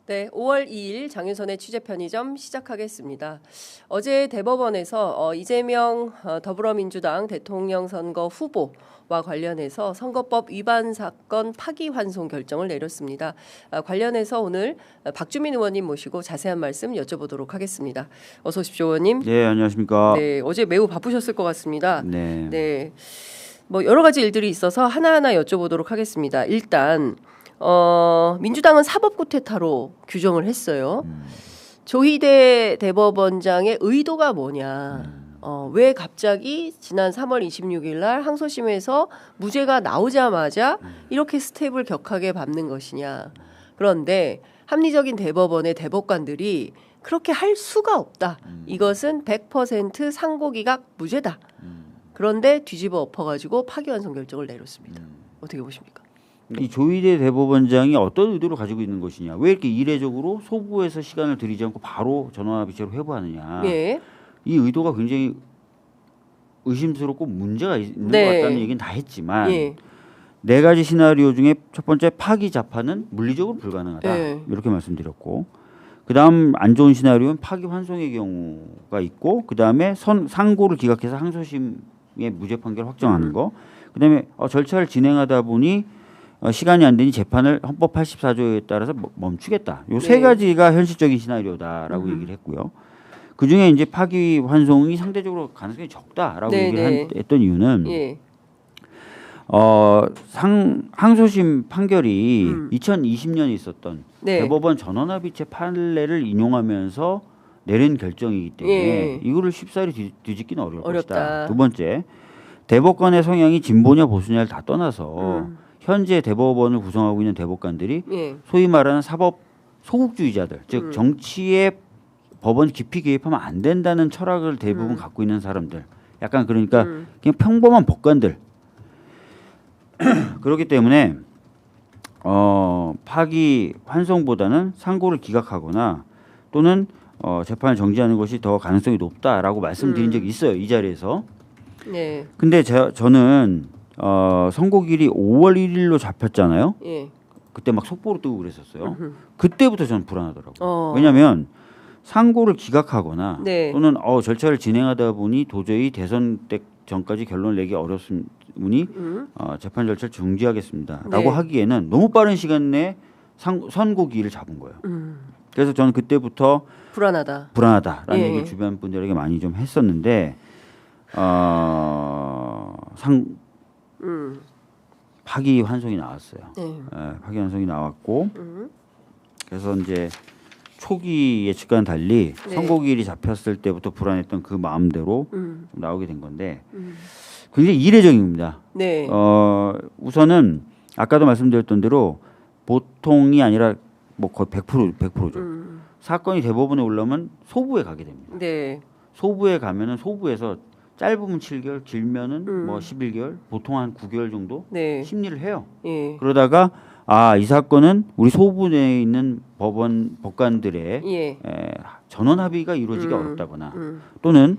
네, 5월 2일 장윤선의 취재편의점 시작하겠습니다. 어제 대법원에서 이재명 더불어민주당 대통령 선거 후보와 관련해서 선거법 위반 사건 파기환송 결정을 내렸습니다. 관련해서 오늘 박주민 의원님 모시고 자세한 말씀 여쭤보도록 하겠습니다. 어서 오십시오, 의원님. 네, 안녕하십니까. 네, 어제 매우 바쁘셨을 것 같습니다. 네. 네, 뭐 여러 가지 일들이 있어서 하나하나 여쭤보도록 하겠습니다. 일단 민주당은 사법구태타로 규정을 했어요. 조희대 대법원장의 의도가 뭐냐? 왜 갑자기 지난 3월 26일 날 항소심에서 무죄가 나오자마자 이렇게 스텝을 격하게 밟는 것이냐? 그런데 합리적인 대법원의 대법관들이 그렇게 할 수가 없다. 이것은 100% 상고기각 무죄다. 그런데 뒤집어 엎어가지고 파기환송 결정을 내렸습니다. 어떻게 보십니까? 이 조희대 대법원장이 어떤 의도를 가지고 있는 것이냐, 왜 이렇게 이례적으로 소부에서 시간을 들이지 않고 바로 전원합의체로 회부하느냐, 예. 이 의도가 굉장히 의심스럽고 문제가 있는 네. 것 같다는 얘기는 다 했지만 예. 네 가지 시나리오 중에 첫 번째 파기 자파는 물리적으로 불가능하다, 네. 이렇게 말씀드렸고, 그 다음 안 좋은 시나리오는 파기 환송의 경우가 있고, 그 다음에 상고를 기각해서 항소심의 무죄 판결을 확정하는 거, 그 다음에 절차를 진행하다 보니 시간이 안 되니 재판을 헌법 84조에 따라서 멈추겠다. 요 세 네. 가지가 현실적인 시나리오다라고 얘기를 했고요. 그 중에 이제 파기 환송이 상대적으로 가능성이 적다라고 네, 얘기를 네. 했던 이유는 예. 항소심 판결이 2020년에 있었던 네. 대법원 전원합의체 판례를 인용하면서 내린 결정이기 때문에 예. 이거를 쉽사리 뒤집기는 어려울 어렵다. 것이다. 두 번째, 대법관의 성향이 진보냐 보수냐를 다 떠나서 현재 대법원을 구성하고 있는 대법관들이 예. 소위 말하는 사법 소극주의자들, 즉 정치에 법원 깊이 개입하면 안 된다는 철학을 대부분 갖고 있는 사람들, 약간 그러니까 그냥 평범한 법관들. 그렇기 때문에 파기 환송보다는 상고를 기각하거나 또는 재판을 정지하는 것이 더 가능성이 높다라고 말씀드린 적이 있어요, 이 자리에서. 네. 근데 저는 선고일이 5월 1일로 잡혔잖아요. 예. 그때 막 속보로 뜨고 그랬었어요. 그때부터 저는 불안하더라고요. 어. 왜냐하면 상고를 기각하거나 네. 또는 절차를 진행하다 보니 도저히 대선 때 전까지 결론을 내기 어렵으니 재판 절차를 중지하겠습니다라고 네. 하기에는 너무 빠른 시간 내에 선고기일을 잡은 거예요. 그래서 저는 그때부터 불안하다라는 예. 얘기를 주변 분들에게 많이 좀 했었는데 파기 환송이 나왔어요. 네. 파기 환송이 나왔고 그래서 이제 초기 예측과는 달리 네. 선고기일이 잡혔을 때부터 불안했던 그 마음대로 좀 나오게 된 건데 굉장히 이례적입니다. 네. 우선은 아까도 말씀드렸던 대로 보통이 아니라 뭐 거의 100%죠. 사건이 대법원에 올라오면 소부에 가게 됩니다. 네. 소부에 가면은 소부에서 짧으면 7개월, 길면은 뭐 11개월, 보통 한 9개월 정도 네. 심리를 해요. 예. 그러다가 이 사건은 우리 소부 내에 있는 법관들의 예. 전원 합의가 이루어지기 어렵다거나 또는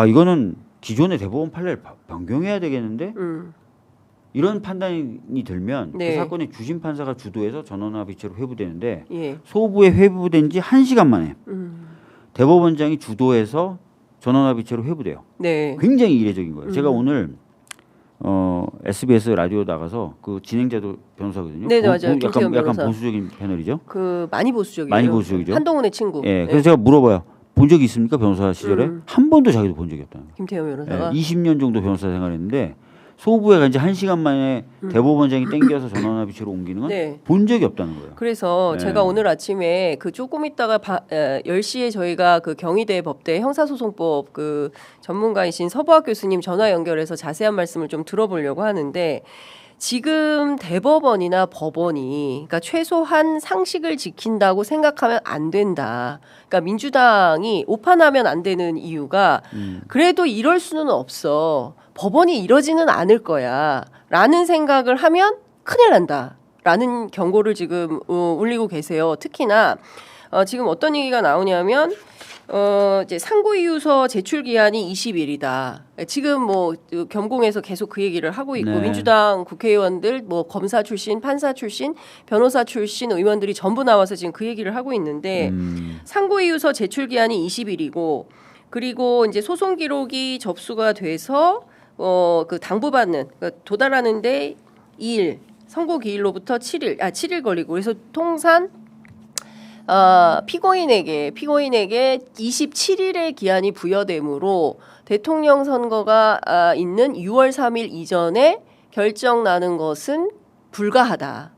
이거는 기존의 대법원 판례를 변경해야 되겠는데 이런 판단이 들면 네. 그 사건의 주심 판사가 주도해서 전원 합의체로 회부되는데 예. 소부에 회부된 지 1시간 만에 대법원장이 주도해서 전원합의체로 회부돼요. 네. 굉장히 이례적인 거예요. 제가 오늘 SBS 라디오 나가서 그 진행자도 변호사거든요. 네, 맞아요. 김태현 약간 변호사. 보수적인 패널이죠. 그 많이 보수적이에요. 많이 보수적이죠. 한동훈의 친구. 예, 그래서 제가 물어봐요. 본 적이 있습니까? 변호사 시절에 한 번도 자기도 본 적이 없다는 거예요. 김태현 변호사가. 20년 정도 변호사 생활했는데 소부에 이제 1시간 만에 대법원장이 땡겨서 전원합의체로 옮기는 건 네. 본 적이 없다는 거예요. 그래서 네. 제가 오늘 아침에 그 조금 있다가 10시에 저희가 그 경희대 법대 형사소송법 그 전문가이신 서부학 교수님 전화 연결해서 자세한 말씀을 좀 들어보려고 하는데 지금 대법원이나 법원이 그러니까 최소한 상식을 지킨다고 생각하면 안 된다. 그러니까 민주당이 오판하면 안 되는 이유가 그래도 이럴 수는 없어. 법원이 이러지는 않을 거야. 라는 생각을 하면 큰일 난다. 라는 경고를 지금 울리고 계세요. 특히나 지금 어떤 얘기가 나오냐면 이제 상고이유서 제출 기한이 20일이다. 지금 뭐 겸공에서 계속 그 얘기를 하고 있고 네. 민주당 국회의원들 뭐 검사 출신, 판사 출신, 변호사 출신 의원들이 전부 나와서 지금 그 얘기를 하고 있는데 상고이유서 제출 기한이 20일이고 그리고 이제 소송 기록이 접수가 돼서 그 당부받는 그러니까 도달하는데 2일 선고 기일로부터 7일 걸리고 그래서 통산 피고인에게 27일의 기한이 부여되므로 대통령 선거가 있는 6월 3일 이전에 결정 나는 것은 불가하다.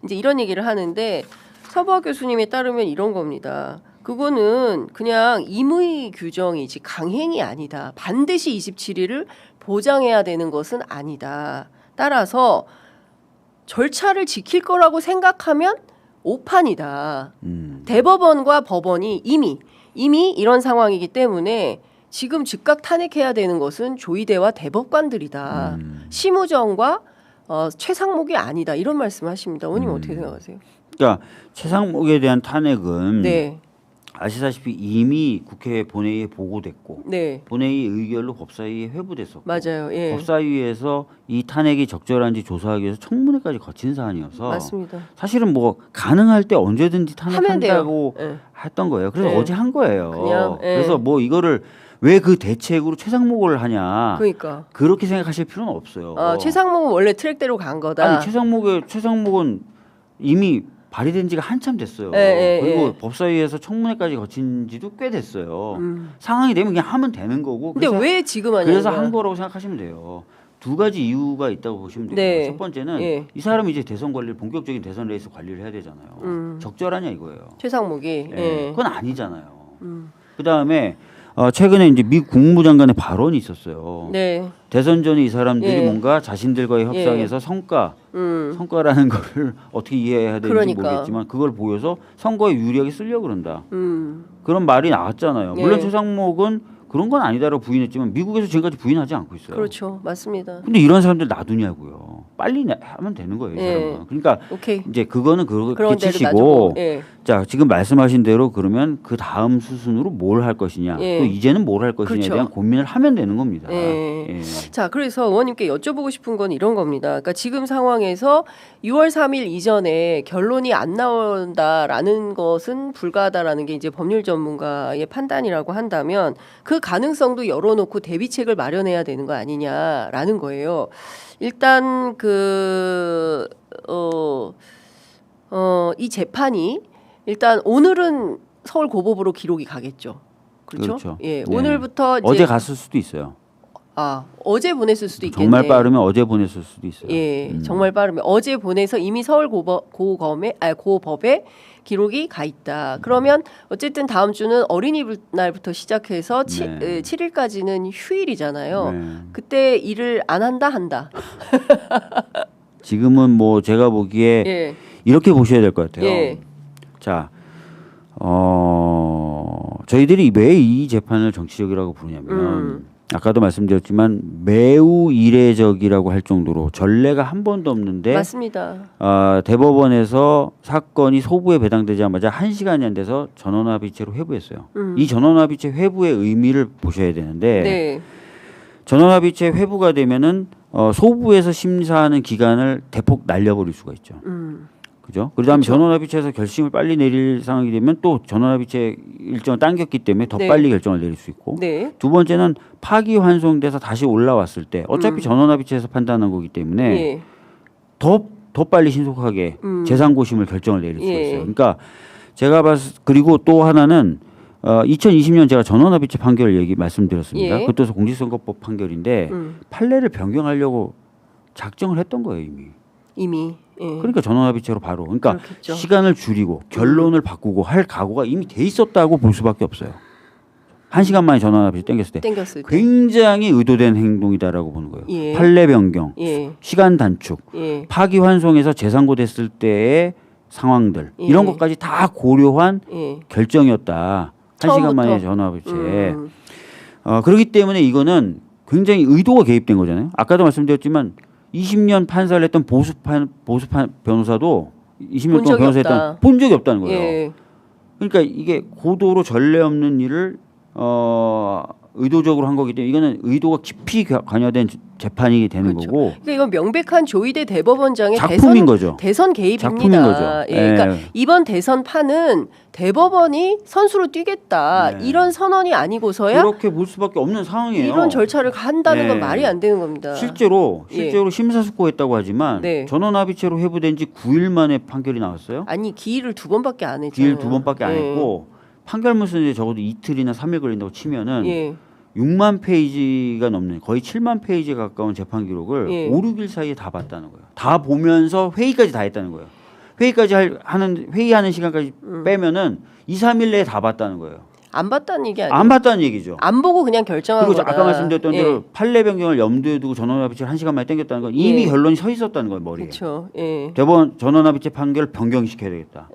이제 이런 얘기를 하는데 서보아 교수님에 따르면 이런 겁니다. 그거는 그냥 임의 규정이지 강행이 아니다. 반드시 27일을 보장해야 되는 것은 아니다. 따라서 절차를 지킬 거라고 생각하면 오판이다. 대법원과 법원이 이미 이런 상황이기 때문에 지금 즉각 탄핵해야 되는 것은 조희대와 대법관들이다. 심우정과 최상목이 아니다. 이런 말씀하십니다. 의원님 어떻게 생각하세요? 그러니까 최상목에 대한 탄핵은 네. 아시다시피 이미 국회 본회의에 보고됐고 네. 본회의 의결로 법사위에 회부됐었고 맞아요. 예. 법사위에서 이 탄핵이 적절한지 조사하기 위해서 청문회까지 거친 사안이어서 맞습니다. 사실은 뭐 가능할 때 언제든지 하면 돼요. 탄핵한다고 예. 했던 거예요. 그래서 네. 어제 한 거예요. 그냥, 예. 그래서 뭐 이거를 왜 그 대책으로 최상목을 하냐 그러니까 그렇게 생각하실 필요는 없어요. 최상목은 원래 트랙대로 간 거다. 아니 최상목은 이미 발의된 지가 한참 됐어요. 그리고 법사위에서 청문회까지 거친 지도 꽤 됐어요. 상황이 되면 그냥 하면 되는 거고. 근데 그래서, 왜 지금 하냐? 그래서 한 거라고 생각하시면 돼요. 두 가지 이유가 있다고 보시면 돼요. 네. 첫 번째는 예. 이 사람이 이제 대선 관리를 본격적인 대선 레이스 관리를 해야 되잖아요. 적절하냐 이거예요. 최상목이. 예. 예. 그건 아니잖아요. 그 다음에 최근에 이제 미 국무장관의 발언이 있었어요. 네. 대선 전에 이 사람들이 예. 뭔가 자신들과의 협상에서 성과라는 거를 어떻게 이해해야 되는지 그러니까. 모르겠지만 그걸 보여서 선거에 유리하게 쓰려고 그런다. 그런 말이 나왔잖아요. 물론 예. 최상목은 그런 건 아니다라고 부인했지만 미국에서 지금까지 부인하지 않고 있어요. 그렇죠. 맞습니다. 근데 이런 사람들 놔두냐고요. 빨리 하면 되는 거예요. 이 예. 사람은. 그러니까 오케이. 이제 그거는 그렇게 그런 데를 치시고 놔두고. 예. 자 지금 말씀하신 대로 그러면 그 다음 수순으로 뭘 할 것이냐 예. 또 이제는 뭘 할 것이냐에 그렇죠. 대한 고민을 하면 되는 겁니다. 예. 예. 자, 그래서 의원님께 여쭤보고 싶은 건 이런 겁니다. 그러니까 지금 상황에서 6월 3일 이전에 결론이 안 나온다라는 것은 불가하다라는 게 이제 법률 전문가의 판단이라고 한다면 그 가능성도 열어놓고 대비책을 마련해야 되는 거 아니냐라는 거예요. 일단 이 재판이 일단 오늘은 서울 고법으로 기록이 가겠죠. 그렇죠? 예, 네. 오늘부터 이제 어제 갔을 수도 있어요. 어제 보냈을 수도 있겠네. 정말 빠르면 어제 보냈을 수도 있어요. 예, 정말 빠르면 어제 보내서 이미 서울 고법에 기록이 가 있다. 그러면 어쨌든 다음 주는 어린이날부터 시작해서 네. 7일까지는 휴일이잖아요. 네. 그때 일을 안 한다. 지금은 뭐 제가 보기에 예. 이렇게 보셔야 될 것 같아요. 예. 자, 저희들이 왜 이 재판을 정치적이라고 부르냐면 아까도 말씀드렸지만 매우 이례적이라고 할 정도로 전례가 한 번도 없는데 맞습니다. 대법원에서 사건이 소부에 배당되자마자 1시간이 안 돼서 전원합의체로 회부했어요. 이 전원합의체 회부의 의미를 보셔야 되는데 네. 전원합의체 회부가 되면은 소부에서 심사하는 기간을 대폭 날려버릴 수가 있죠. 그죠? 그다음에 그렇죠. 전원합의체에서 결심을 빨리 내릴 상황이 되면 또 전원합의체 일정을 당겼기 때문에 더 네. 빨리 결정을 내릴 수 있고 네. 두 번째는 파기환송돼서 다시 올라왔을 때 어차피 전원합의체에서 판단한 거기 때문에 예. 더 빨리 신속하게 재상고심을 결정을 내릴 수가 예. 있어요. 그러니까 제가 그리고 또 하나는 2020년 제가 전원합의체 판결 얘기 말씀드렸습니다. 예. 그것도 공직선거법 판결인데 판례를 변경하려고 작정을 했던 거예요 이미. 예. 그러니까 전원합의체로 바로 그러니까 그렇겠죠. 시간을 줄이고 결론을 바꾸고 할 각오가 이미 돼 있었다고 볼 수밖에 없어요. 1시간 만에 전원합의체 땡겼을 때 땡겼을 때. 굉장히 의도된 행동이다라고 보는 거예요. 예. 판례 변경, 예. 시간 단축, 예. 파기환송에서 재상고됐을 때의 상황들 예. 이런 것까지 다 고려한 예. 결정이었다. 1시간 만에 처음부터. 전원합의체. 그렇기 때문에 이거는 굉장히 의도가 개입된 거잖아요. 아까도 말씀드렸지만 20년 판사를 했던 보수 변호사도 20년 본 동안 적이 변호사했던 없다. 본 적이 없다는 거예요. 예. 그러니까 이게 고도로 전례 없는 일을 의도적으로 한 거기 때문에 이거는 의도가 깊이 관여된 재판이 되는 그렇죠. 거고 그러니까 이건 명백한 조희대 대법원장의 작품인 거죠. 대선 개입입니다. 작품인 거죠. 예, 그러니까 예. 이번 대선판은 대법원이 선수로 뛰겠다 네. 이런 선언이 아니고서야 그렇게 볼 수밖에 없는 상황이에요. 이런 절차를 한다는 건 네. 말이 안 되는 겁니다. 실제로 예. 심사숙고했다고 하지만 네. 전원합의체로 회부된 지 9일 만에 판결이 나왔어요. 아니 기일을 2번밖에 안 했잖아요. 기일 2번밖에 안 예. 했고 판결문 쓰는데 적어도 이틀이나 3일 걸린다고 치면은 예. 6만 페이지가 넘는 거의 7만 페이지에 가까운 재판 기록을 예. 5, 6일 사이에 다 봤다는 거예요. 다 보면서 회의까지 다 했다는 거예요. 회의하는 시간까지 빼면은 2, 3일 내에 다 봤다는 거예요. 안 봤다는 얘기 아니에요? 안 봤다는 얘기죠. 안 보고 그냥 결정한 그리고 거다. 아까 말씀드렸던 대로 예. 판례 변경을 염두에 두고 전원합의체를 1시간 만에 땡겼다는 건 이미 예. 결론이 서 있었다는 거예요, 머리에. 그렇죠. 예. 대법원 전원합의체 판결을 변경시켜야 되겠다.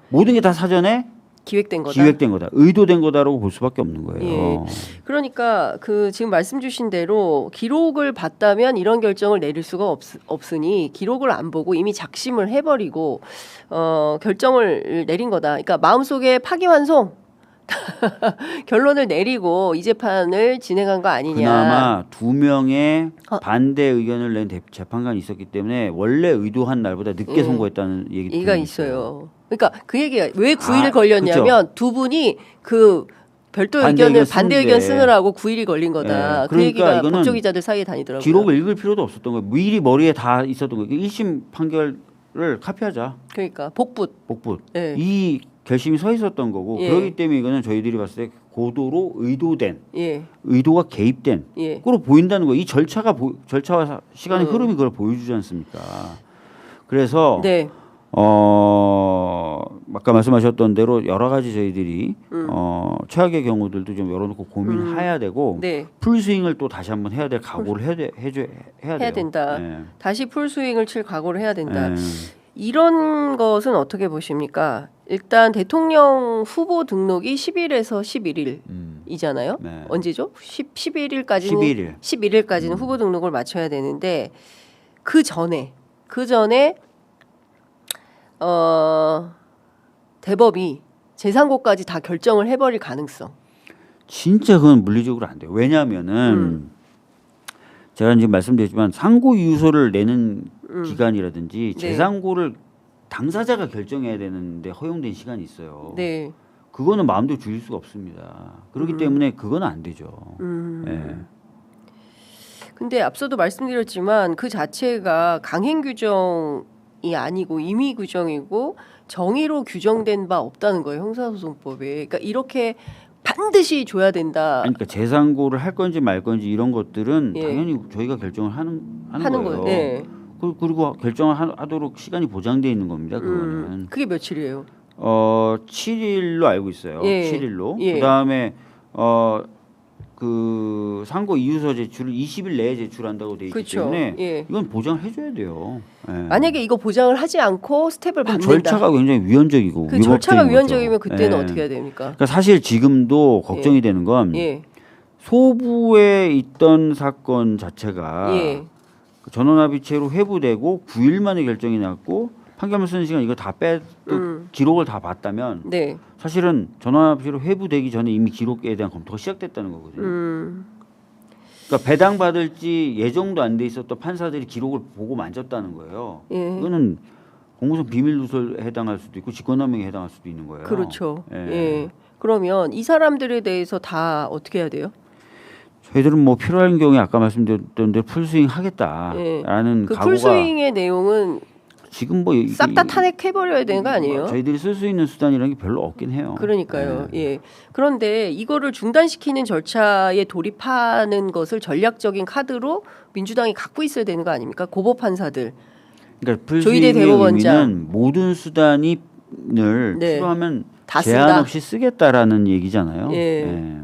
모든 게 다 사전에 기획된 거다. 기획된 거다. 의도된 거다라고 볼 수밖에 없는 거예요. 예. 그러니까 그 지금 말씀 주신 대로 기록을 봤다면 이런 결정을 내릴 수가 없으니 기록을 안 보고 이미 작심을 해버리고 결정을 내린 거다. 그러니까 마음속에 파기환송 결론을 내리고 이 재판을 진행한 거 아니냐. 그나마 2명의 반대 의견을 낸 재판관이 있었기 때문에 원래 의도한 날보다 늦게 선고했다는 얘기가 있어요. 그러니까 그 얘기가 왜 9일을 아, 걸렸냐면 두 분이 그 별도 반대 의견 쓰느라고 9일이 걸린 거다. 네. 그 얘기가 이거는 법조기자들 사이에 다니더라고요. 기록을 읽을 필요도 없었던 거예요. 미리 머리에 다 있었던 거예요. 1심 판결을 카피하자. 그러니까 복붙. 네. 이 결심이 서 있었던 거고 예. 그렇기 때문에 이거는 저희들이 봤을 때 고도로 의도된 예. 의도가 개입된 예. 그로 보인다는 거예요. 이 절차와 시간의 흐름이 그걸 보여주지 않습니까? 그래서 네. 아까 말씀하셨던 대로 여러 가지 저희들이 최악의 경우들도 좀 열어놓고 고민해야 되고 네. 풀스윙을 또 다시 한번 해야 될 각오를 해야 돼요. 된다. 네. 다시 풀스윙을 칠 각오를 해야 된다. 네. 이런 것은 어떻게 보십니까? 일단 대통령 후보 등록이 10일에서 11일이잖아요. 네. 언제죠? 11일까지는 11일. 후보 등록을 마쳐야 되는데 그 전에 대법이 재상고까지 다 결정을 해버릴 가능성. 진짜 그건 물리적으로 안 돼요. 왜냐하면은 제가 지금 말씀드렸지만 상고 이유서를 내는 기간이라든지 네. 재상고를 당사자가 결정해야 되는데 허용된 시간이 있어요. 네. 그거는 마음대로 줄일 수가 없습니다. 그렇기 때문에 그건 안 되죠. 예. 근데 앞서도 말씀드렸지만 그 자체가 강행 규정이 아니고 임의 규정이고 정의로 규정된 바 없다는 거예요. 형사소송법에. 그러니까 이렇게 반드시 줘야 된다. 그러니까 재상고를 할 건지 말 건지 이런 것들은 예. 당연히 저희가 결정을 하는 거예요. 네. 그리고 결정을 하도록 시간이 보장돼 있는 겁니다. 그거는. 그게 며칠이에요? 7일로 알고 있어요. 예. 7일로. 예. 그다음에 그 상고 이유서 제출을 20일 내에 제출한다고 돼 있기 그렇죠. 때문에 예. 이건 보장을 해줘야 돼요. 예. 만약에 이거 보장을 하지 않고 스텝을 밟는다. 절차가 굉장히 위헌적이고 그 절차가 위법적인 위헌적이면 거죠. 그때는 예. 어떻게 해야 됩니까? 그러니까 사실 지금도 걱정이 되는 건 예. 소부에 있던 사건 자체가 예. 전원합의체로 회부되고 9일 만에 결정이 났고 판결문 쓰는 시간 이거 다 기록을 다 봤다면 네. 사실은 전원합의체로 회부되기 전에 이미 기록에 대한 검토가 시작됐다는 거거든요. 그러니까 배당받을지 예정도 안 돼 있었던 판사들이 기록을 보고 만졌다는 거예요. 예. 이거는 공무상 비밀 누설에 해당할 수도 있고 직권남용에 해당할 수도 있는 거예요. 그렇죠. 예. 예. 그러면 이 사람들에 대해서 다 어떻게 해야 돼요? 저희들은 뭐 필요한 경우에 아까 말씀드렸던 대로 풀스윙 하겠다라는 그 각오가 풀스윙의 내용은 지금 뭐 싹 다 탄핵해버려야 되는 거 아니에요? 저희들이 쓸 수 있는 수단이라는 게 별로 없긴 해요. 그러니까요. 예. 그런데 이거를 중단시키는 절차에 돌입하는 것을 전략적인 카드로 민주당이 갖고 있어야 되는 거 아닙니까? 고법 판사들. 그러니까 조희대 풀스윙의 대법원장. 의미는 모든 수단을 네. 필요하면 다 제한 쓴다. 없이 쓰겠다라는 얘기잖아요. 예.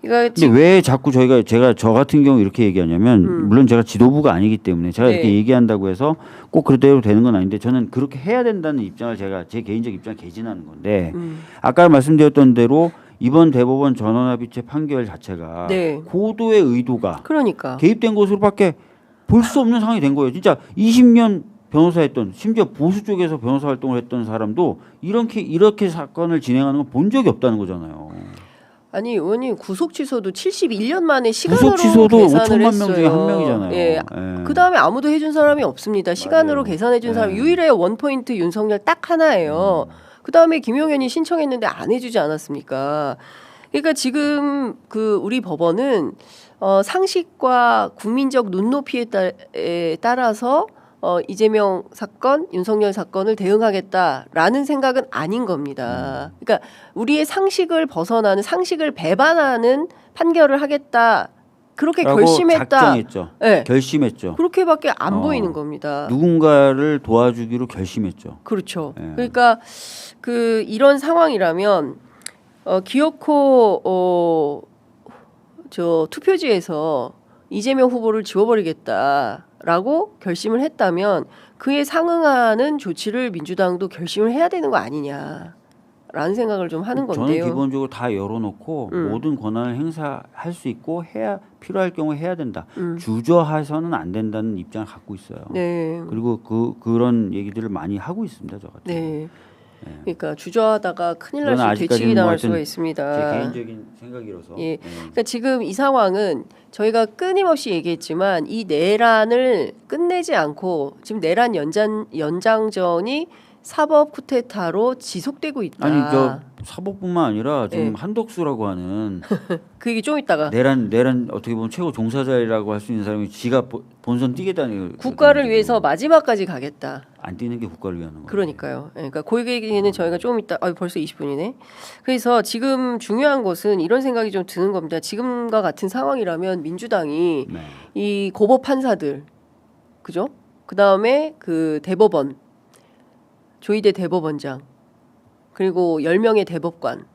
그러니까 근데 왜 자꾸 제가 저 같은 경우 이렇게 얘기하냐면 물론 제가 지도부가 아니기 때문에 제가 네. 이렇게 얘기한다고 해서 꼭 그대로 되는 건 아닌데 저는 그렇게 해야 된다는 입장을 제가 제 개인적 입장을 개진하는 건데 아까 말씀드렸던 대로 이번 대법원 전원합의체 판결 자체가 네. 고도의 의도가 그러니까 개입된 것으로밖에 볼 수 없는 상황이 된 거예요. 진짜 20년 변호사했던 심지어 보수 쪽에서 변호사 활동을 했던 사람도 이렇게 사건을 진행하는 건 본 적이 없다는 거잖아요. 아니 의원님 구속 취소도 71년 만에 시간으로 구속 취소도 계산을 5천만 했어요. 명 중에 한 명이잖아요. 예. 예. 그 다음에 아무도 해준 사람이 없습니다. 시간으로 맞아요. 계산해준 사람 예. 유일의 원포인트 윤석열 딱 하나예요. 그 다음에 김용현이 신청했는데 안 해주지 않았습니까? 그러니까 지금 그 우리 법원은 상식과 국민적 눈높이에 따라서 이재명 사건, 윤석열 사건을 대응하겠다라는 생각은 아닌 겁니다. 그러니까 우리의 상식을 벗어나는 상식을 배반하는 판결을 하겠다. 그렇게 라고 결심했다. 작정했죠. 네. 결심했죠. 그렇게밖에 안 보이는 겁니다. 누군가를 도와주기로 결심했죠. 그렇죠. 예. 그러니까 그 이런 상황이라면 기어코 저 투표지에서 이재명 후보를 지워버리겠다라고 결심을 했다면 그에 상응하는 조치를 민주당도 결심을 해야 되는 거 아니냐라는 생각을 좀 하는 건데요. 저는 기본적으로 다 열어놓고 모든 권한을 행사할 수 있고 필요할 경우에 해야 된다. 주저해서는 안 된다는 입장을 갖고 있어요. 네. 그리고 그런 얘기들을 많이 하고 있습니다, 저 같은. 네. 그러니까 주저하다가 큰일 날 그러나 수 되치기 아직까지는 당할 뭐 수가 제 있습니다. 개인적인 생각이라서. 예. 그러니까 지금 이 상황은 저희가 끊임없이 얘기했지만 이 내란을 끝내지 않고 지금 내란 연장전이 사법 쿠데타로 지속되고 있다. 아니 저 사법뿐만 아니라 지금 예. 한덕수라고 하는 그 얘기 좀 이따가 내란 어떻게 보면 최고 종사자라고 할 수 있는 사람이 지가 본선 뛰겠다는 국가를 위해서 마지막까지 가겠다. 안 뛰는 게 국가를 위하는 거예요. 그러니까요. 그러니까 그 얘기는 저희가 조금 이따 벌써 20분이네. 그래서 지금 중요한 것은 이런 생각이 좀 드는 겁니다. 지금과 같은 상황이라면 민주당이 네. 이 고법 판사들 그죠? 그다음에 그 대법원 조희대 대법원장 그리고 10명의 대법관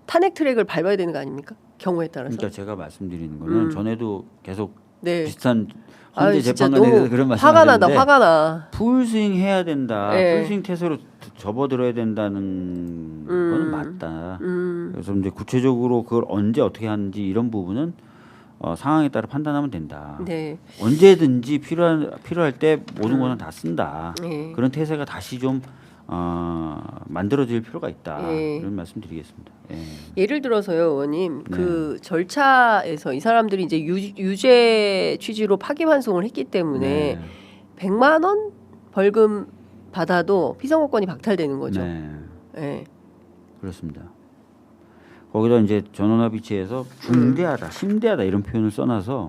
탄핵 트랙을 밟아야 되는 거 아닙니까? 경우에 따라서. 그러니까 제가 말씀드리는 거는 전에도 계속 네. 비슷한 아유, 헌재 진짜 재판관에 대해서 너무 그런 화가 나다. 말씀하셨는데 화가 나. 풀스윙 해야 된다. 네. 풀스윙 태세로 접어들어야 된다는 거는 맞다. 그래서 이제 구체적으로 그걸 언제 어떻게 하는지 이런 부분은 상황에 따라 판단하면 된다. 네. 언제든지 필요할 때 모든 것은 다 쓴다. 네. 그런 태세가 다시 좀 만들어질 필요가 있다. 예. 이런 말씀드리겠습니다. 예. 예를 들어서요, 의원님. 네. 그 절차에서 이 사람들이 이제 유죄 취지로 파기환송을 했기 때문에 네. 100만 원 벌금 받아도 피선거권이 박탈되는 거죠. 네. 네. 그렇습니다. 거기다 이제 전원합의체에서 중대하다, 심대하다 이런 표현을 써놔서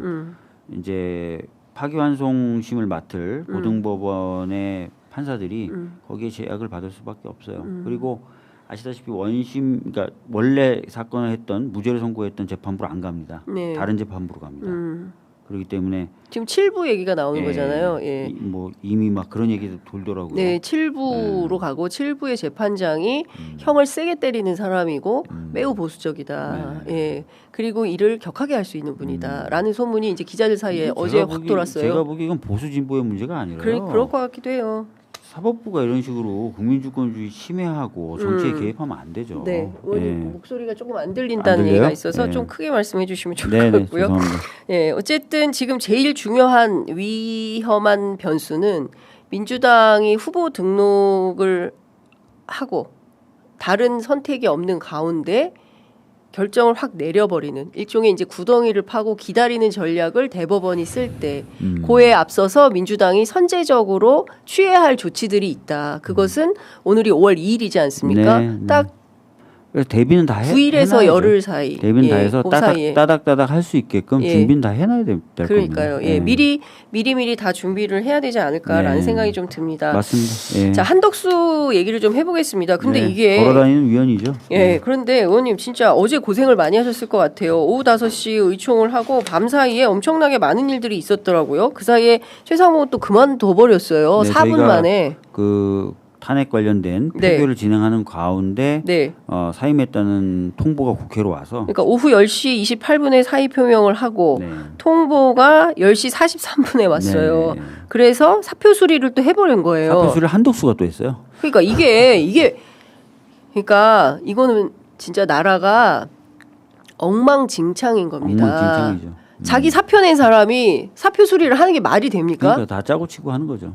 이제 파기환송심을 맡을 고등법원의 판사들이 거기에 제약을 받을 수밖에 없어요. 그리고 아시다시피 원심, 그러니까 원래 사건을 했던 무죄를 선고했던 재판부로 안 갑니다. 네. 다른 재판부로 갑니다. 그렇기 때문에 지금 7부 얘기가 나오는 예, 거잖아요. 예. 뭐 이미 막 그런 얘기도 돌더라고요. 네, 7부로 가고 7부의 재판장이 형을 세게 때리는 사람이고 매우 보수적이다. 네. 예. 그리고 이를 격하게 할 수 있는 분이다라는 소문이 이제 기자들 사이에 어제 확 돌았어요. 제가 보기에 이건 보수 진보의 문제가 아니라요. 그럴 것 같기도 해요. 사법부가 이런 식으로 국민주권주의 침해하고 정치에 개입하면 안 되죠. 네, 예. 목소리가 조금 안 들린다는 안 들려요? 얘기가 있어서 네. 좀 크게 말씀해 주시면 좋을 네네, 것 같고요. 죄송합니다. 예, 어쨌든 지금 제일 중요한 위험한 변수는 민주당이 후보 등록을 하고 다른 선택이 없는 가운데 결정을 확 내려버리는 일종의 이제 구덩이를 파고 기다리는 전략을 대법원이 쓸 때 그에 앞서서 민주당이 선제적으로 취해야 할 조치들이 있다. 그것은 오늘이 5월 2일이지 않습니까? 네, 네. 딱 그래서 대비는 다 9일에서 해놔야죠. 열흘 사이. 대비는 다 해서 그 사이에. 따닥따닥 할 수 있게끔 예. 준비는 다 해놔야 될 그러니까요. 겁니다. 예, 미리 다 준비를 해야 되지 않을까라는 네. 생각이 좀 듭니다. 맞습니다. 예. 자, 한덕수 얘기를 좀 해보겠습니다. 근데 네, 이게 걸어다니는 위원이죠. 예, 그런데 의원님 진짜 어제 고생을 많이 하셨을 것 같아요. 오후 5시 의총을 하고 밤 사이에 엄청나게 많은 일들이 있었더라고요. 그 사이에 최상호 또 그만둬 버렸어요. 네, 4분 저희가 만에. 그 탄핵 관련된 네. 표결을 진행하는 가운데 네. 사임했다는 통보가 국회로 와서 그러니까 오후 10시 28분에 사의 표명을 하고 네. 통보가 10시 43분에 왔어요. 네. 그래서 사표 수리를 또 해버린 거예요. 사표수를 한덕수가 또 했어요. 그러니까 이게 그러니까 이거는 진짜 나라가 엉망진창인 겁니다. 엉망진창이죠. 자기 사표 낸 사람이 사표 수리를 하는 게 말이 됩니까? 그러니까 다 짜고 치고 하는 거죠.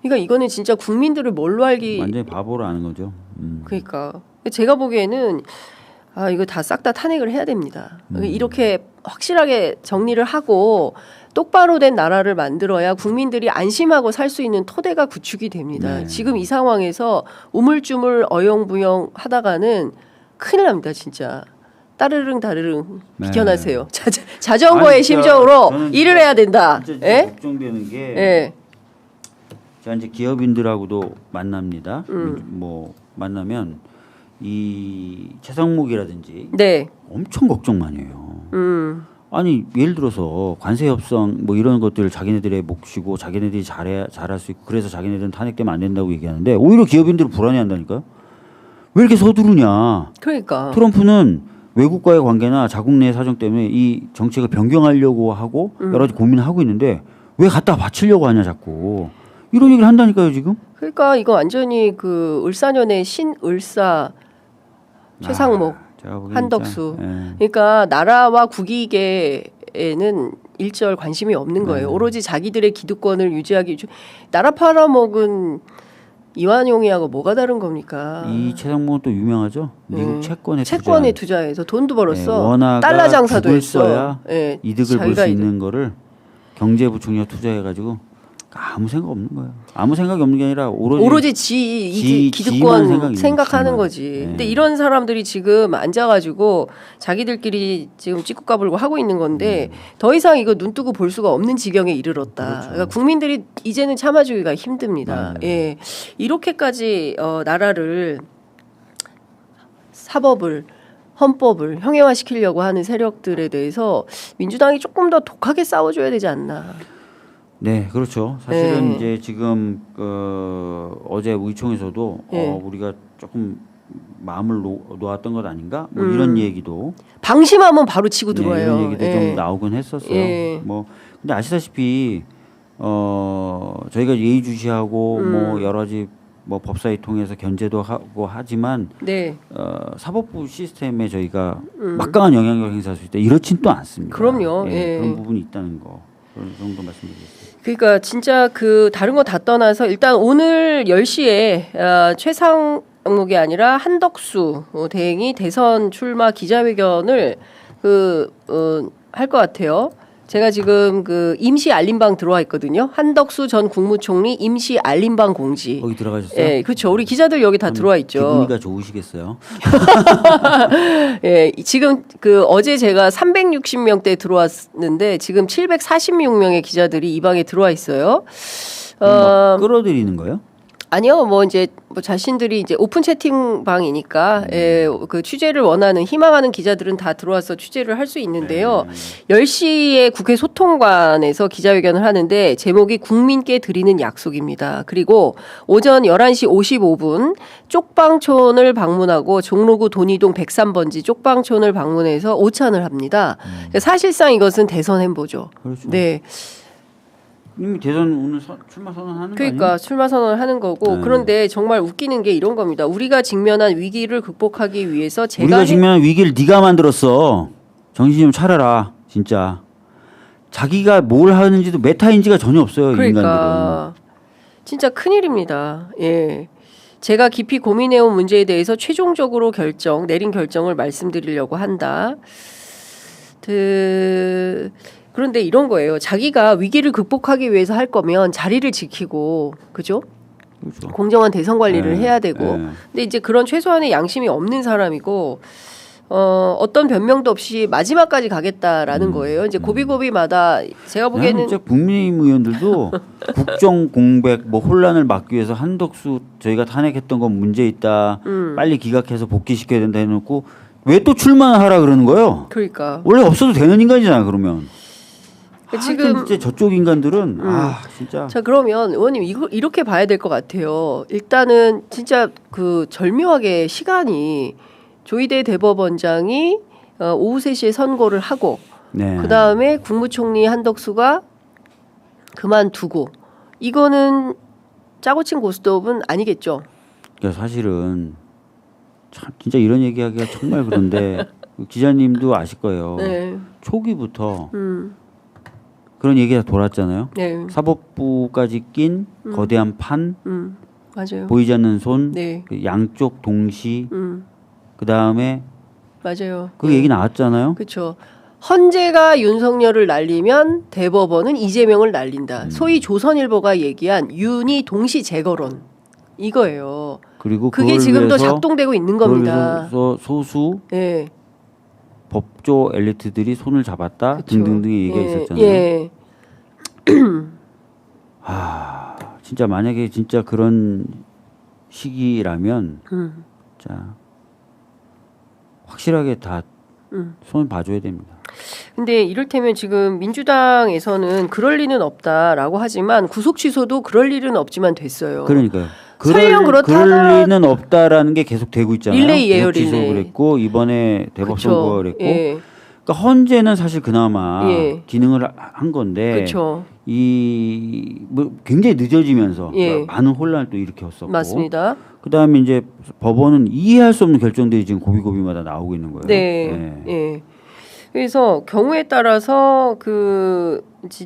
그러니까 이거는 진짜 국민들을 뭘로 알기. 완전히 바보로 아는 거죠. 그러니까 제가 보기에는 이거 다 싹 다 탄핵을 해야 됩니다. 이렇게 확실하게 정리를 하고 똑바로 된 나라를 만들어야 국민들이 안심하고 살 수 있는 토대가 구축이 됩니다. 네. 지금 이 상황에서 우물쭈물 어영부영 하다가는 큰일 납니다, 진짜. 따르릉 다르릉 네. 비켜나세요. 자전거의 아니, 진짜 심정으로 저는 일을 해야 된다. 진짜 예? 걱정되는 게 예. 제가 이제 기업인들하고도 만납니다. 뭐 만나면 이 최상목이라든지 네. 엄청 걱정 많이 해요. 아니 예를 들어서 관세 협상 뭐 이런 것들을 자기네들의 몫이고 자기네들이 잘할 수 있고 그래서 자기네들은 탄핵되면 안 된다고 얘기하는데 오히려 기업인들을 불안해한다니까요. 왜 이렇게 서두르냐. 그러니까. 트럼프는 외국과의 관계나 자국 내 사정 때문에 이 정책을 변경하려고 하고 여러 가지 고민을 하고 있는데 왜 갖다 바치려고 하냐 자꾸. 이런 얘기를 한다니까요 지금. 그러니까 이거 완전히 그 을사년의 신을사 최상목, 제가 보기엔 한덕수. 진짜, 예. 그러니까 나라와 국익에는 일절 관심이 없는 거예요. 네. 오로지 자기들의 기득권을 유지하기 위해 나라 팔아먹은 이완용이하고 뭐가 다른 겁니까? 이 최상목은 또 유명하죠. 미국 채권에 투자해서 돈도 벌었어. 원화가 달러 장사도 죽을 했어. 써야 예, 이득을 볼 수 자기가 있는 거를 경제부총리가 투자해가지고 아무 생각 없는 거예요. 아무 생각이 없는 게 아니라 오로지 지 지만 기득권 생각하는 지만. 거지. 네. 근데 이런 사람들이 지금 앉아가지고 자기들끼리 지금 찍고 까불고 하고 있는 건데 더 이상 이거 눈 뜨고 볼 수가 없는 지경에 이르렀다. 그렇죠. 그러니까 국민들이 이제는 참아주기가 힘듭니다. 네. 예, 이렇게까지 나라를 사법을 헌법을 형해화시키려고 하는 세력들에 대해서 민주당이 조금 더 독하게 싸워줘야 되지 않나. 네, 그렇죠. 사실은 네. 이제 지금 어제 의총에서도 네. 우리가 조금 마음을 놓았던 것 아닌가? 뭐 이런 얘기도 방심하면 바로 치고 네, 들어와요. 이런 얘기도 예. 좀 나오긴 했었어요. 예. 뭐 근데 아시다시피 저희가 예의주시하고 뭐 여러 가지 뭐 법사위 통해서 견제도 하고 하지만 네. 사법부 시스템에 저희가 막강한 영향력을 행사할 수 있다 이렇진 또 않습니다. 그럼요. 예, 예. 그런 부분이 있다는 거 그런 정도 말씀드리겠습니다. 그러니까 진짜 그 다른 거 다 떠나서 일단 오늘 10시에 최상목이 아니라 한덕수 대행이 대선 출마 기자회견을 할 것 같아요. 제가 지금 그 임시 알림방 들어와 있거든요. 한덕수 전 국무총리 임시 알림방 공지. 거기 들어가셨어요? 예, 그렇죠. 우리 기자들 여기 다 들어와 있죠. 기분이가 좋으시겠어요? 예, 지금 그 어제 제가 360명대 들어왔는데 지금 746명의 기자들이 이 방에 들어와 있어요. 막 끌어들이는 거예요? 아니요, 뭐 이제 뭐 자신들이 이제 오픈 채팅방이니까 그 취재를 원하는 희망하는 기자들은 다 들어와서 취재를 할 수 있는데요. 10시에 국회 소통관에서 기자회견을 하는데 제목이 국민께 드리는 약속입니다. 그리고 오전 11시 55분 쪽방촌을 방문하고 종로구 돈이동 103번지 쪽방촌을 방문해서 오찬을 합니다. 사실상 이것은 대선 행보죠. 그렇죠. 네. 이미 대선 오늘 출마 선언하는 거 그러니까 아니에요? 출마 선언을 하는 거고 네. 그런데 정말 웃기는 게 이런 겁니다. 우리가 직면한 위기를 극복하기 위해서 우리가 직면한 위기를 네가 만들었어. 정신 좀 차려라. 진짜. 자기가 뭘 하는지도 메타인지가 전혀 없어요. 인간들은. 그러니까 진짜 큰일입니다. 예. 제가 깊이 고민해온 문제에 대해서 최종적으로 내린 결정을 말씀드리려고 한다. 그런데 이런 거예요. 자기가 위기를 극복하기 위해서 할 거면 자리를 지키고, 그죠? 그렇죠. 공정한 대선 관리를 네, 해야 되고. 네. 근데 이제 그런 최소한의 양심이 없는 사람이고, 어떤 변명도 없이 마지막까지 가겠다라는 거예요. 이제 고비고비마다 제가 보기에는 진짜 국민의힘 의원들도 국정 공백, 뭐 혼란을 막기 위해서 한덕수 저희가 탄핵했던 건 문제 있다. 빨리 기각해서 복귀시켜야 된다 해놓고 왜 또 출마하라 그러는 거예요? 그러니까. 원래 없어도 되는 인간이잖아 그러면. 지금 진짜 저쪽 인간들은 진짜. 자 그러면 의원님 이렇게 봐야 될 것 같아요. 일단은 진짜 그 절묘하게 시간이 조희대 대법원장이 오후 3시에 선고를 하고 네. 그 다음에 국무총리 한덕수가 그만두고 이거는 짜고 친 고스톱은 아니겠죠. 그러니까 사실은 참 진짜 이런 얘기하기가 정말 그런데 기자님도 아실 거예요. 네. 초기부터 그런 얘기가 돌았잖아요. 네. 사법부까지 낀 거대한 판, 맞아요. 보이지 않는 손, 네. 그 양쪽 동시, 그 다음에 맞아요. 그 얘기 나왔잖아요. 그렇죠. 헌재가 윤석열을 날리면 대법원은 이재명을 날린다. 소위 조선일보가 얘기한 윤이 동시 제거론 이거예요. 그리고 그게 그걸 지금도 위해서, 작동되고 있는 그걸 겁니다. 위해서 소수 예. 법조 엘리트들이 손을 잡았다 그쵸. 등등등의 얘기가 예, 있었잖아요. 예. 진짜 만약에 진짜 그런 시기라면 자 확실하게 다 손을 봐줘야 됩니다. 근데 이를테면 지금 민주당에서는 그럴 리는 없다라고 하지만 구속 취소도 그럴 일은 없지만 됐어요. 그러니까요. 설령 그렇다가 그럴 리는 없다라는 게 계속 되고 있잖아요. 릴레이예요, 구속 취소 릴레이. 그랬고 이번에 대법 그쵸. 선고가 그랬고 예. 그러니까 헌재는 사실 그나마 예. 기능을 한 건데 그렇죠. 뭐 굉장히 늦어지면서 예. 많은 혼란을 또 일으켰었고 맞습니다. 그다음에 이제 법원은 이해할 수 없는 결정들이 지금 고비고비마다 나오고 있는 거예요. 네. 예. 그래서 경우에 따라서 그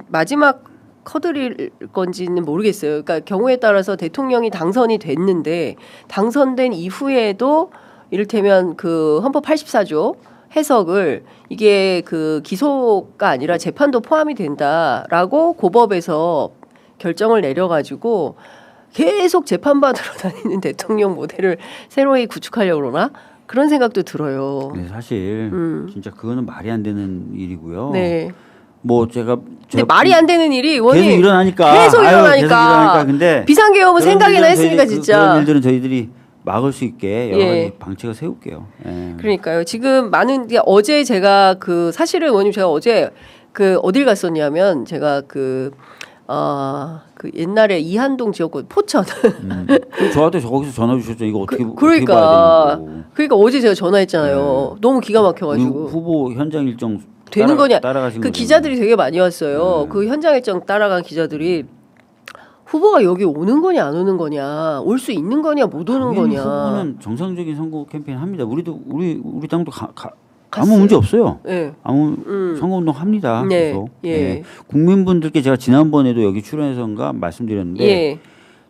마지막 커드릴 건지는 모르겠어요. 그러니까 경우에 따라서 대통령이 당선이 됐는데 당선된 이후에도 이를테면 그 헌법 84조 해석을 이게 그 기소가 아니라 재판도 포함이 된다라고 고법에서 결정을 내려가지고 계속 재판받으러 다니는 대통령 모델을 새로이 구축하려고 그러나 그런 생각도 들어요. 네, 사실 진짜 그거는 말이 안 되는 일이고요. 네. 뭐 제가 근데 말이 안 되는 일이 원이 계속 일어나니까 계속 일어나니까 근데 비상계엄은 그런 생각이나 일들은 했으니까 진짜. 그런 일들은 저희들이 막을 수 있게 여러 예. 가지 방책을 세울게요. 예. 그러니까요. 지금 많은 게 어제 제가 그 사실은 의원님 제가 어제 그 어딜 갔었냐면 제가 그 옛날에 이한동 지역구 포천. 저한테 거기서 전화 주셨죠. 이거 어떻게 그러니까 봐야 되냐고. 그러니까 어제 제가 전화했잖아요. 너무 기가 막혀가지고 후보 현장 일정 되는 거냐? 따라가신 그 거잖아요. 기자들이 되게 많이 왔어요. 그 현장 일정 따라간 기자들이 후보가 여기 오는 거냐 안 오는 거냐, 올 수 있는 거냐 못 오는 당연히 거냐. 후보는 정상적인 선거 캠페인 합니다. 우리 당도 아무 갔어요. 문제 없어요. 네. 아무 선거운동 합니다. 네. 계속. 예. 예. 국민분들께 제가 지난번에도 여기 출연해서인가 말씀드렸는데 예.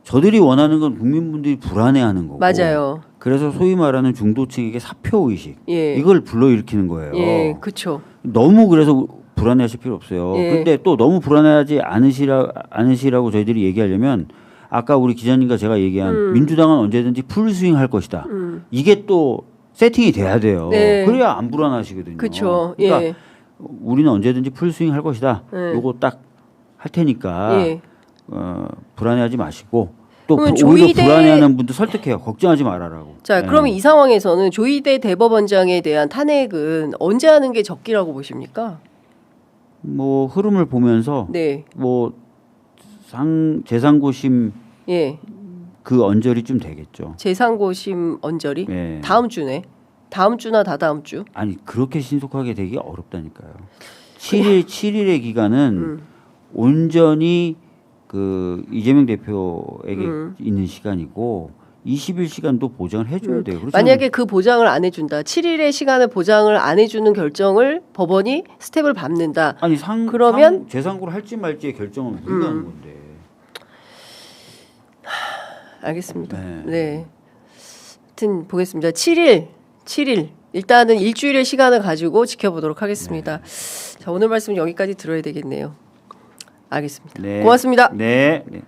저들이 원하는 건 국민분들이 불안해하는 거고. 맞아요. 그래서 소위 말하는 중도층에게 사표 의식 예. 이걸 불러일으키는 거예요. 예, 그렇죠. 너무 그래서 불안해하실 필요 없어요. 예. 근데 또 너무 불안해하지 않으시라고 저희들이 얘기하려면 아까 우리 기자님과 제가 얘기한 민주당은 언제든지 풀스윙 할 것이다. 이게 또 세팅이 돼야 돼요. 네. 그래야 안 불안하시거든요. 그렇죠. 그러니까 예. 우리는 언제든지 풀스윙 할 것이다. 네. 요거 딱 할 테니까 예. 불안해하지 마시고 또 그러면 오히려 조희대- 불안해하는 분들 설득해요. 걱정하지 말아라고. 자, 예. 그러면 이 상황에서는 조희대 대법원장에 대한 탄핵은 언제 하는 게 적기라고 보십니까? 뭐 흐름을 보면서 네. 뭐 재상고심 예. 그 언저리 좀 되겠죠. 재상고심 언저리 예. 다음 주네. 다음 주나 다다음 주. 아니 그렇게 신속하게 되기 어렵다니까요. 7일의 기간은 온전히 그 이재명 대표에게 있는 시간이고 20일 시간도 보장을 해줘야 돼요. 그렇지 만약에 그 보장을 안 해준다. 7일의 시간을 보장을 안 해주는 결정을 법원이 스텝을 밟는다. 아니 그러면 재상고를 할지 말지의 결정은 우리가 하는 건데. 알겠습니다. 네. 네. 하여튼 보겠습니다. 7일 일단은 일주일의 시간을 가지고 지켜보도록 하겠습니다. 자, 오늘 말씀 여기까지 들어야 되겠네요. 알겠습니다. 네. 고맙습니다. 네. 네.